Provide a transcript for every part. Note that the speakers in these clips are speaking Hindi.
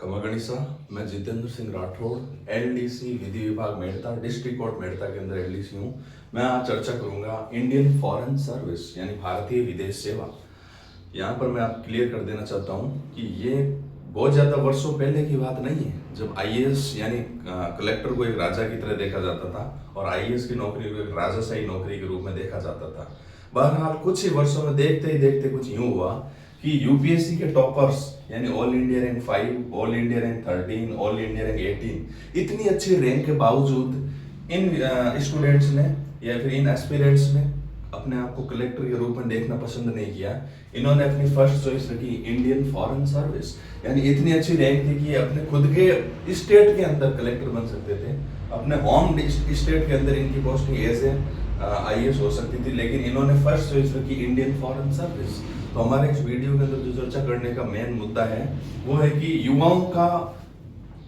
खमा गणिसा। मैं जितेंद्र सिंह राठौड़ एलडीसी विधि विभाग मेड़ता डिस्ट्रिक्ट कोर्ट मेड़ता के अंदर एलडीसी हूँ। मैं आज चर्चा करूंगा इंडियन फॉरेन सर्विस यानी भारतीय विदेश सेवा। यहाँ पर मैं आप क्लियर कर देना चाहता हूँ कि ये बहुत ज़्यादा वर्षों पहले की बात नहीं है जब आईएएस यानी कलेक्टर को एक राजा की तरह देखा जाता था और आईएएस की नौकरी को एक राजाशाही नौकरी के रूप में देखा जाता था। बहरहाल कुछ ही वर्षों में देखते ही देखते कुछ यूं हुआ कि यूपीएससी के टॉपर्स यानी all India rank 5, all India rank 13, all India rank 18 इतनी अच्छी रैंक के बावजूद इन स्टूडेंट्स ने या फिर इन एस्पिरेंट्स ने अपने आप को कलेक्टर के रूप में देखना पसंद नहीं किया। इन्होंने अपनी फर्स्ट चॉइस रखी इंडियन फॉरेन सर्विस, यानी इतनी अच्छी रैंक थी कि अपने खुद के स्टेट के अंदर कलेक्टर बन सकते थे। अपने होम स्टेट के अंदर इनकी पोस्टिंग एज ए आईएएस हो सकती थी, लेकिन इन्होंने फर्स्ट चॉइस रखी इंडियन फॉरेन सर्विस। तो हमारे इस वीडियो के अंदर जो चर्चा करने का मेन मुद्दा है वो है कि युवाओं का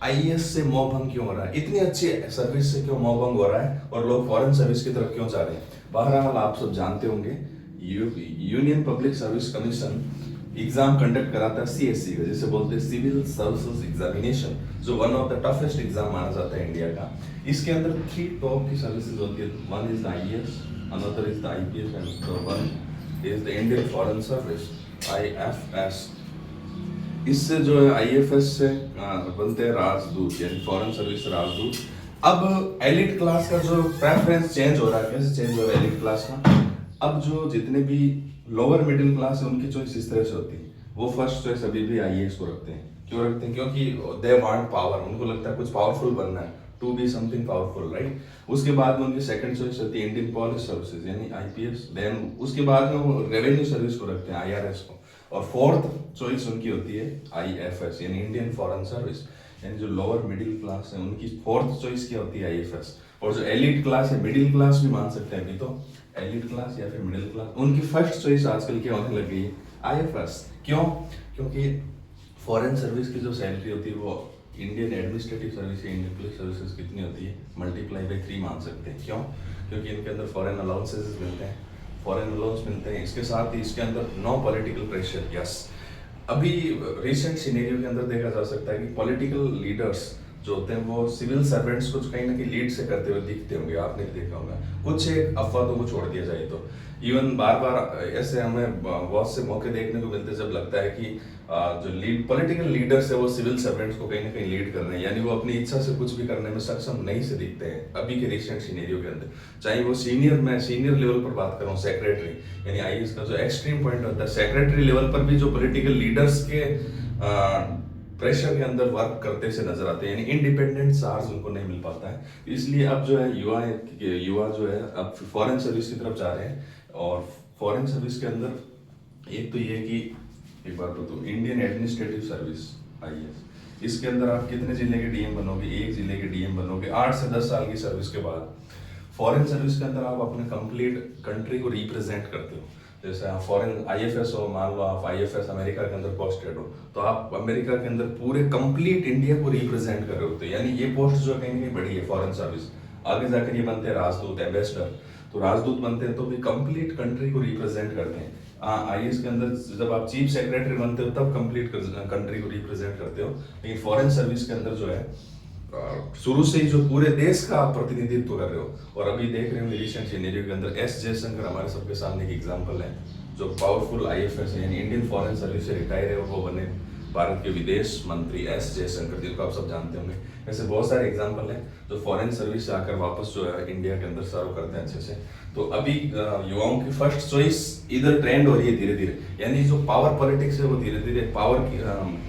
आईएएस से मोहभंग क्यों हो रहा है, इतनी अच्छी सर्विस से क्यों मोहभंग हो रहा है और लोग फॉरेन सर्विस की तरफ क्यों जा रहे हैं। बहरहाल आप सब जानते होंगे union public service commission exam conduct कराता है सीएससी का, जिसे बोलते हैं सिविल सर्विसेज एग्जामिनेशन, जो one of the toughest exam माना जाता है इंडिया का। इसके अंदर 3 टॉप की सर्विसेज होती है। One is the IAS, another is the IPS and one is the Indian foreign service IFS. इससे जो है आईएफएस से बनते हैं राजदूत यानी फॉरेन सर्विस राजदूत। अब एलिट क्लास का जो प्रेफरेंस चेंज हो रहा है, कैसे चेंज हो रहा है एलिट क्लास का, अब जो जितने भी लोअर मिडिल क्लास है उनकी चॉइस इस तरह से होती है, वो फर्स्ट चॉइस अभी भी आईएएस को रखते हैं। क्यों रखते हैं? क्योंकि दे वांट पावर, उनको लगता है कुछ पावरफुल बनना है, to be something powerful, right. उसके बाद में उनकी सेकंड चॉइस होती है इंडियन पुलिस सर्विसेज यानी आईपीएस। देन उसके बाद में वो रेवेन्यू सर्विस को रखते हैं, आईआरएस को। और फोर्थ चॉइस उनकी होती है आईएफएस यानी इंडियन फॉरेन सर्विस। यानी जो लोअर मिडिल क्लास है उनकी फोर्थ चॉइस क्या होती है? आईएफएस। और जो एलिट क्लास है, मिडिल क्लास भी मान सकते हैं अभी तो, एलिट क्लास या फिर मिडिल क्लास, उनकी फर्स्ट चॉइस आजकल क्या होने लग गई है? आईएफएस। क्यों? क्योंकि फॉरेन सर्विस की जो सैलरी होती है वो इंडियन एडमिनिस्ट्रेटिव सर्विस या इंडियन पुलिस सर्विसेज कितनी होती है? मल्टीप्लाई बाई 3 मान सकते हैं। क्यों? क्योंकि इनके अंदर फॉरेन अलाउंसेस मिलते हैं, फॉरेन अलाउंस मिलते हैं। इसके साथ ही इसके अंदर नो पॉलिटिकल प्रेशर। यस, अभी रिसेंट सिनेरियो के अंदर देखा जा सकता है कि पॉलिटिकल लीडर्स जो होते हैं वो सिविल सर्वेंट्स को कहीं ना कहीं लीड से करते हुए दिखते होंगे, आपने भी देखा होगा। कुछ एक अफवाहों को छोड़ दिया जाए तो इवन बार बार ऐसे हमें बहुत से मौके देखने को मिलते हैं जब लगता है कि जो लीड पॉलिटिकल लीडर्स है वो सिविल सर्वेंट्स को कहीं ना कहीं लीड कर रहे हैं, यानी वो अपनी इच्छा से कुछ भी करने में सक्षम नहीं से दिखते हैं अभी के रिसेंट सिनेरियो के अंदर। चाहे वो मैं सीनियर लेवल पर बात कर रहा हूँ, सेक्रेटरी यानी आईएएस का जो एक्सट्रीम पॉइंट होता है, सेक्रेटरी लेवल पर भी जो पॉलिटिकल लीडर्स के प्रेशर के अंदर वर्क करते से नजर आते हैं, यानी इंडिपेंडेंट चार्ज उनको नहीं मिल पाता है। इसलिए अब जो है युवा जो है अब फॉरेन सर्विस की तरफ जा रहे हैं। और फॉरेन सर्विस के अंदर एक तो ये कि एक बात बताओ, इंडियन एडमिनिस्ट्रेटिव सर्विस आईएएस, इसके अंदर आप कितने जिले के डीएम बनोगे? 1 जिले के डीएम बनोगे 8 से 10 साल की सर्विस के बाद। फॉरेन सर्विस के अंदर आप अपने कंप्लीट कंट्री को रिप्रेजेंट करते हो। जैसे आप फॉरेन आईएफएस हो, मान लो आप आईएफएस अमेरिका के अंदर पोस्टेड हो, तो आप अमेरिका के अंदर पूरे कंप्लीट इंडिया को रिप्रेजेंट कर रहे होते हैं। यानी ये पोस्ट जो कहीं नहीं बढ़ी है फॉरेन सर्विस। आगे जाकर ये बनते हैं राजदूत, एम्बेसडर। तो राजदूत बनते हैं तो भी कंप्लीट कंट्री को रिप्रेजेंट करते हैं। आईएएस के अंदर जब आप चीफ सेक्रेटरी बनते हो तब कंप्लीट कंट्री को रिप्रेजेंट करते हो। लेकिन फॉरेन सर्विस के अंदर जो है शुरू से ही जो पूरे देश का आप प्रतिनिधित्व कर रहे हो। और अभी देख रहे हो रिसेंट सिनेरियो के अंदर एस जयशंकर हमारे सबके सामने एक एग्जांपल है, जो पावरफुल आईएफएस यानी इंडियन फॉरेन सर्विस से रिटायर है, वो बने भारत के विदेश मंत्री एस जयशंकर, जिनको आप सब जानते होंगे। ऐसे बहुत सारे एग्जांपल हैं जो फॉरेन सर्विस से आकर वापस जो है इंडिया के अंदर सर्व करते हैं अच्छे से। तो अभी युवाओं की फर्स्ट चॉइस इधर ट्रेंड हो रही है धीरे धीरे, यानी जो पावर पॉलिटिक्स है वो धीरे धीरे पावर की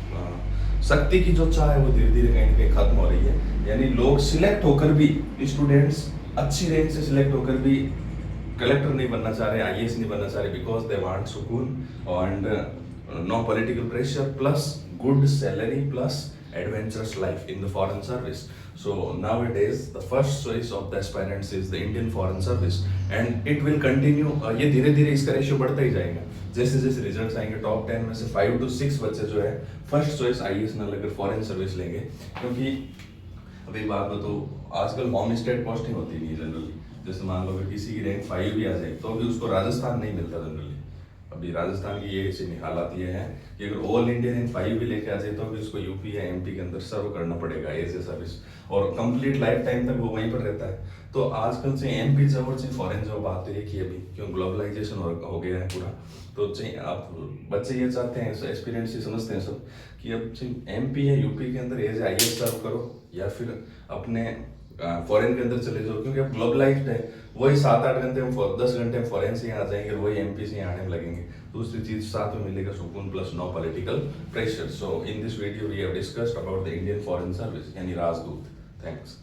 शक्ति की जो चाह है वो धीरे धीरे कहीं ना कहीं खत्म हो रही है। यानी लोग सिलेक्ट होकर भी, स्टूडेंट्स अच्छी रैंक से सिलेक्ट होकर भी कलेक्टर नहीं बनना चाह रहे, आईएएस नहीं बनना चाह रहे, बिकॉज दे वांट सुकून and no political pressure plus good salary plus adventurous life in the foreign service. So nowadays the first choice of the aspirants is the Indian foreign service and it will continue. ये धीरे धीरे इसका रेशियो बढ़ता ही जाएगा। जैसे जैसे रिजल्ट्स आएंगे टॉप 10 में से 5 to 6 बच्चे जो है फर्स्ट चॉइस आईएएस ना लेकर फॉरेन सर्विस लेंगे। क्योंकि अभी बात बताओ, आजकल होम स्टेट पोस्टिंग होती नहीं जनरली। जैसे मान लो कि किसी की रैंक 5 भी आ जाए तो अभी उसको राजस्थान नहीं मिलता जनरली, अभी राजस्थान की ये ऐसी हालात ये है कि अगर ऑल इंडियन इन 5 भी लेके आ जाए तो भी उसको यूपी या एमपी के अंदर सर्व करना पड़ेगा एज ए सर्विस, और कंप्लीट लाइफ टाइम तक वो वहीं पर रहता है। तो आजकल से एमपी जॉब और फॉरेन जॉब बात है कि अभी क्यों ग्लोबलाइजेशन हो गया है पूरा, तो आप बच्चे ये चाहते हैं, एक्सपीरियंस ये समझते हैं सब कि अब एमपी या यूपी के अंदर एज आईएएस सर्व करो या फिर अपने फॉरेन के अंदर चले जाओ, क्योंकि अब ग्लोबलाइज्ड है। वही 7-8 घंटे हम 10 घंटे हम फॉरेन से यहाँ आ जाएंगे और वही एमपी से यहाँ आने में लगेंगे। दूसरी चीज साथ में मिलेगा सुकून plus no political pressure. So in this video we have discussed about the Indian foreign service यानी राजदूत। थैंक्स।